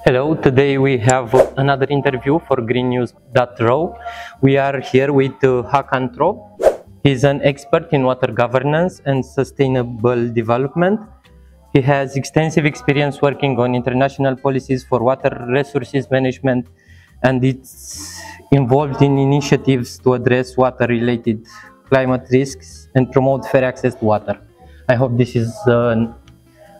Hello, today we have another interview for greennews.ro. We are here with Hakan Tropp. He's an expert in water governance and sustainable development. He has extensive experience working on international policies for water resources management, and it's involved in initiatives to address water-related climate risks and promote fair access to water. I hope this is an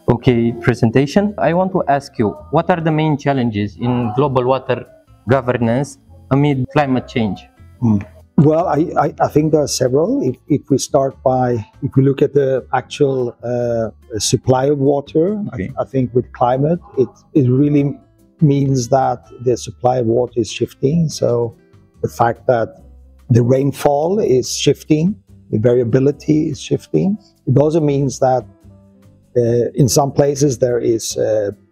okay presentation. I want to ask you, what are the main challenges in global water governance amid climate change? Well, I think there are several. If we look at the actual supply of water, okay. I think with climate, it really means that the supply of water is shifting. So the fact that the rainfall is shifting, the variability is shifting. It also means that in some places there is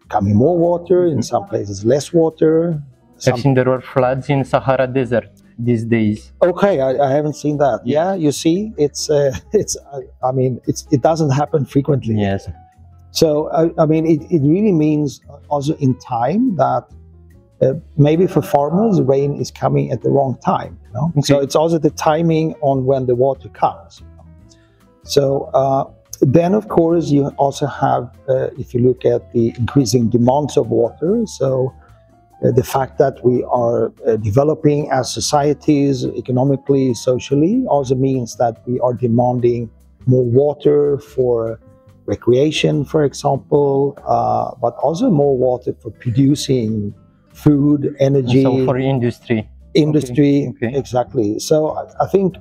coming more water, in some places less water. I've seen there were floods in Sahara Desert these days. Okay, I haven't seen that. Yeah, you see, it doesn't happen frequently. Yes. So I mean, it really means also in time that maybe for farmers, rain is coming at the wrong time. You know? Okay. So it's also the timing on when the water comes. You know? So then, of course, you also have, if you look at the increasing demands of water, so the fact that we are developing as societies, economically, socially, also means that we are demanding more water for recreation, for example, but also more water for producing food, energy. So for industry. Industry, okay. Exactly. So I think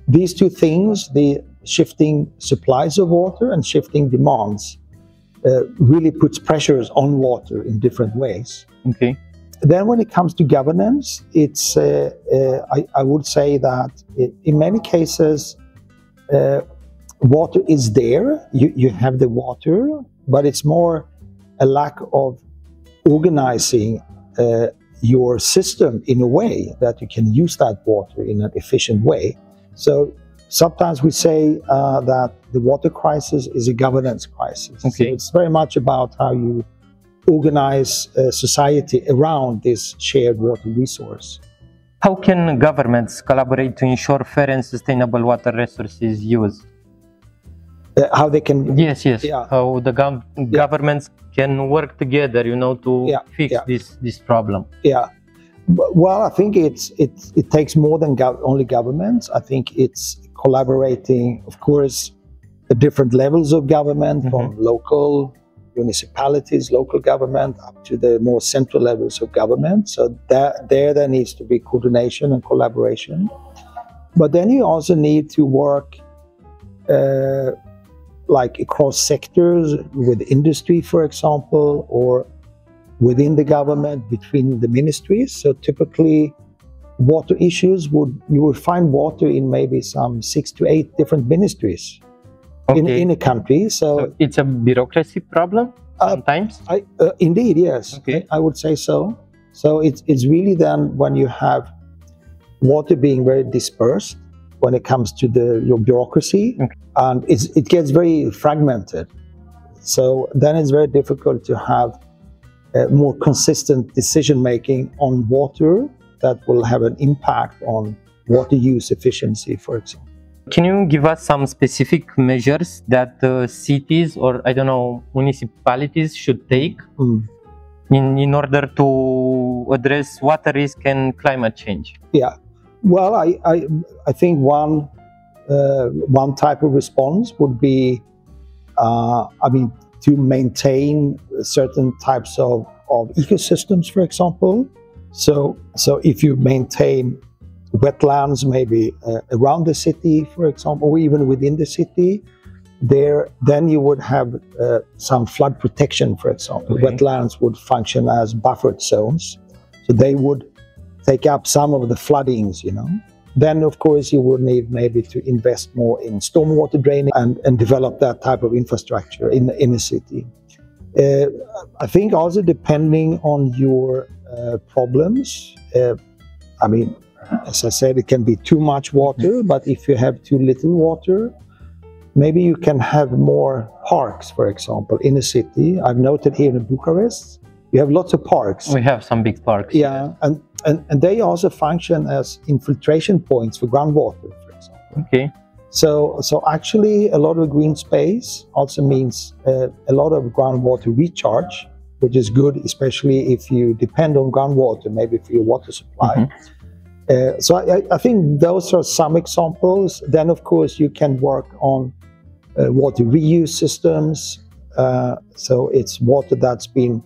these two things, the shifting supplies of water and shifting demands, really puts pressures on water in different ways. Okay. Then when it comes to governance, it's I would say that in many cases water is there, you have the water, but it's more a lack of organizing your system in a way that you can use that water in an efficient way. So sometimes we say that the water crisis is a governance crisis. Okay. So it's very much about how you organize society around this shared water resource. How can governments collaborate to ensure fair and sustainable water resources use? How they can... Yes. Yeah. How the governments can work together, you know, to fix this problem. Yeah. Well, I think it takes more than only governments. I think it's collaborating, of course, the different levels of government, from local municipalities, local government, up to the more central levels of government. So there needs to be coordination and collaboration. But then you also need to work like across sectors with industry, for example, or within the government, between the ministries. So typically water issues you would find water in maybe some 6 to 8 different ministries. Okay. In a country. So it's a bureaucracy problem sometimes? Indeed, yes. Okay. I would say so. So it's really then when you have water being very dispersed when it comes to your bureaucracy, and it gets very fragmented. So then it's very difficult to have more consistent decision-making on water that will have an impact on water use efficiency, for example. Can you give us some specific measures that cities or, I don't know, municipalities should take in order to address water risk and climate change? Yeah. Well, I think one type of response would be, to maintain certain types of ecosystems, for example. So if you maintain wetlands maybe around the city, for example, or even within the city, then you would have some flood protection, for example. Okay. Wetlands would function as buffered zones, so they would take up some of the floodings, you know. Then, of course, you would need maybe to invest more in stormwater draining and develop that type of infrastructure in a city. I think also depending on your problems, as I said, it can be too much water, but if you have too little water, maybe you can have more parks, for example, in a city. I've noted here in Bucharest, you have lots of parks. We have some big parks. Yeah, and they also function as infiltration points for groundwater, for example. Okay. So actually, a lot of green space also means a lot of groundwater recharge, which is good, especially if you depend on groundwater, maybe for your water supply. So I think those are some examples. Then, of course, you can work on water reuse systems. So it's water that's been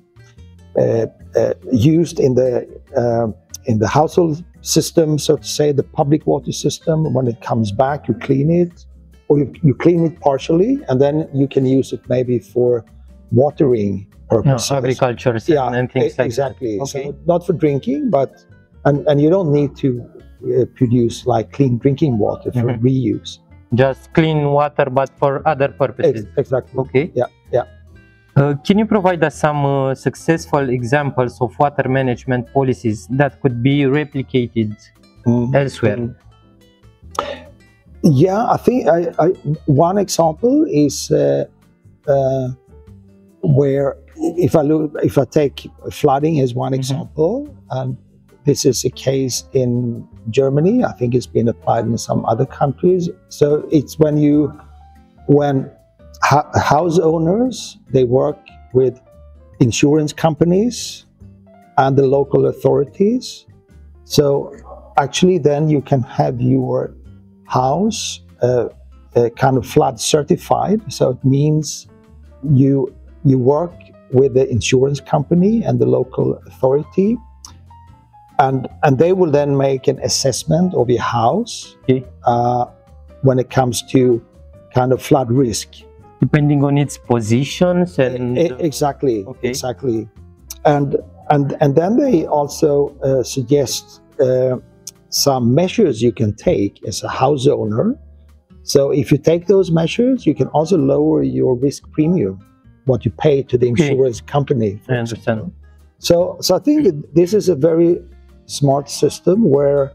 used in the household system, so to say, the public water system. When it comes back, you clean it, or you clean it partially, and then you can use it maybe for watering purposes. Agriculture and things like exactly. that. Okay. So not for drinking, but and you don't need to produce like clean drinking water for reuse. Just clean water, but for other purposes. Exactly. Okay. Yeah. Can you provide us some successful examples of water management policies that could be replicated elsewhere? Yeah, I think one example is where if I take flooding as one example, and this is a case in Germany. I think it's been applied in some other countries. So it's when house owners, they work with insurance companies and the local authorities. So actually then you can have your house kind of flood certified. So it means you work with the insurance company and the local authority, and they will then make an assessment of your house when it comes to kind of flood risk. Depending on its positions and exactly. And then they also suggest some measures you can take as a house owner. So if you take those measures, you can also lower your risk premium, what you pay to the insurance company. I understand. So I think this is a very smart system where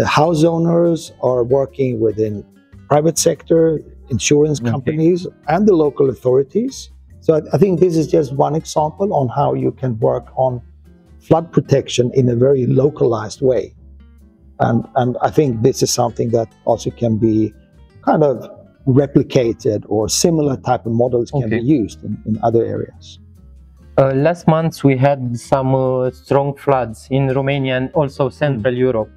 house owners are working within private sector, insurance companies, and the local authorities. So I think this is just one example on how you can work on flood protection in a very localized way. And I think this is something that also can be kind of replicated, or similar type of models can be used in other areas. Last month we had some strong floods in Romania and also Central Europe.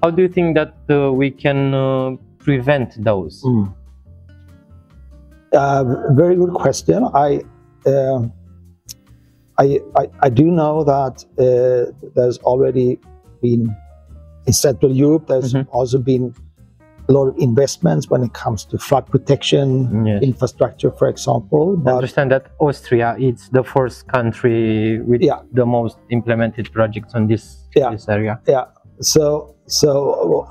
How do you think that we can prevent those? Very good question. I do know that there's already been in Central Europe. There's also been a lot of investments when it comes to flood protection infrastructure, for example. But I understand that Austria is the first country with the most implemented projects on this area. Yeah. So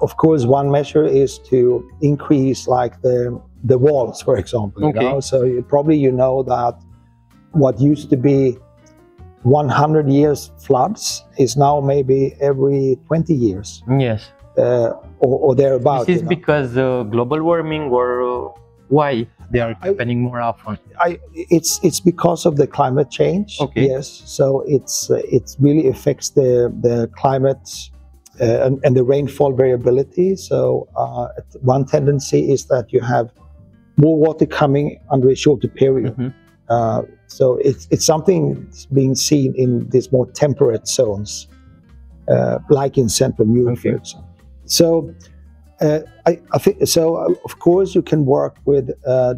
of course, one measure is to increase like the walls, for example. You know? So you know that what used to be 100 years floods is now maybe every 20 years. Yes. Or thereabouts. This is because global warming, or why they are happening more often? It's because of the climate change. Yes. So it really affects the climate and the rainfall variability. So one tendency is that you have more water coming under a shorter period. So it's something that's being seen in these more temperate zones, like in Central Europe, for example. So I think so. Of course, you can work with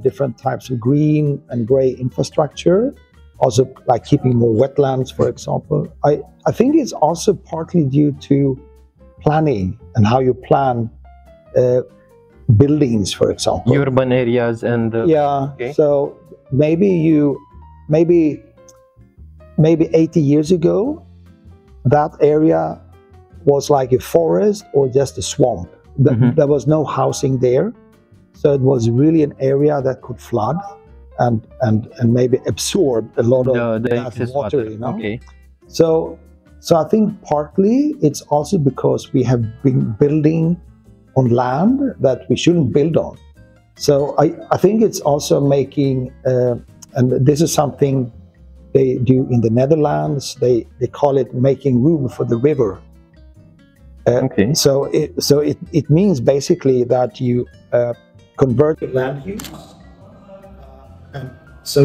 different types of green and grey infrastructure, also like keeping more wetlands, for example. I think it's also partly due to planning and how you plan buildings, for example. Urban areas and so maybe 80 years ago, that area was like a forest or just a swamp. There was no housing there, so it was really an area that could flood and maybe absorb a lot of the excess water. You know? So I think partly it's also because we have been building on land that we shouldn't build on. So I think it's also making, and this is something they do in the Netherlands. They call it making room for the river. Okay. So it means basically that you convert the land use, and so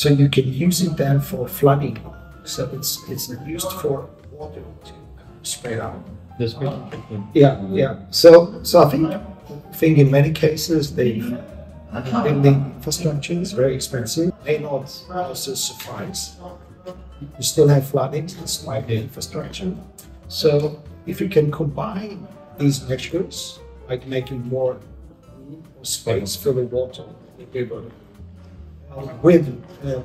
you can use it then for flooding. So it's used for water to spread out. Yeah. So I think in many cases building infrastructure is very expensive. May not also suffice. You still have flooding despite the infrastructure. So if you can combine these measures, like making more space for the water with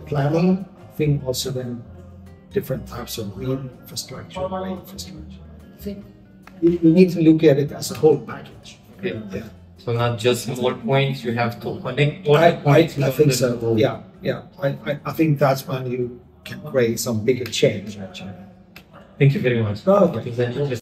planning, I think also then different types of green infrastructure, grey infrastructure. I think you need to look at it as a whole package. Okay. Yeah. So not just small points, you have to connect all the points. I think so. Yeah. I think that's when you can create some bigger change. Thank you very much. Okay.